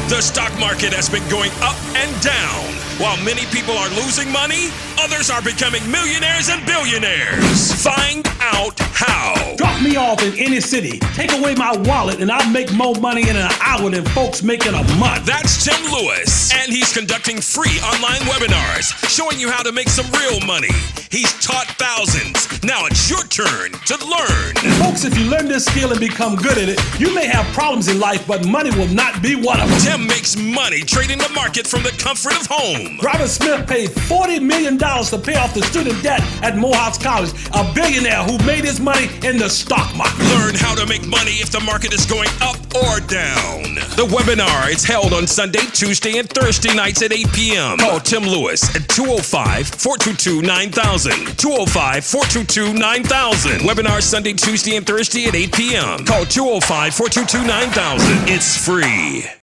The stock market has been going up and down. While many people are losing money, others are becoming millionaires and billionaires. Find out how. Drop me off in any city, take away my wallet, and I'll make more money in an hour than folks make in a month. That's Tim Lewis, and he's conducting free online webinars showing you how to make some real money. He's taught thousands. Now it's your turn to learn. Folks, if you learn this skill and become good at it, you may have problems in life, but money will not be one of them. Tim makes money trading the market from the comfort of home. Robert Smith paid $40 million to pay off the student debt at Morehouse College, a billionaire who made his money in the stock market. Learn how to make money if the market is going up or down. The webinar is held on Sunday, Tuesday, and Thursday nights at 8 p.m. Call Tim Lewis at 205-422-9000. 205-422-9000. Webinar Sunday, Tuesday, and Thursday at 8 p.m. Call 205-422-9000. It's free.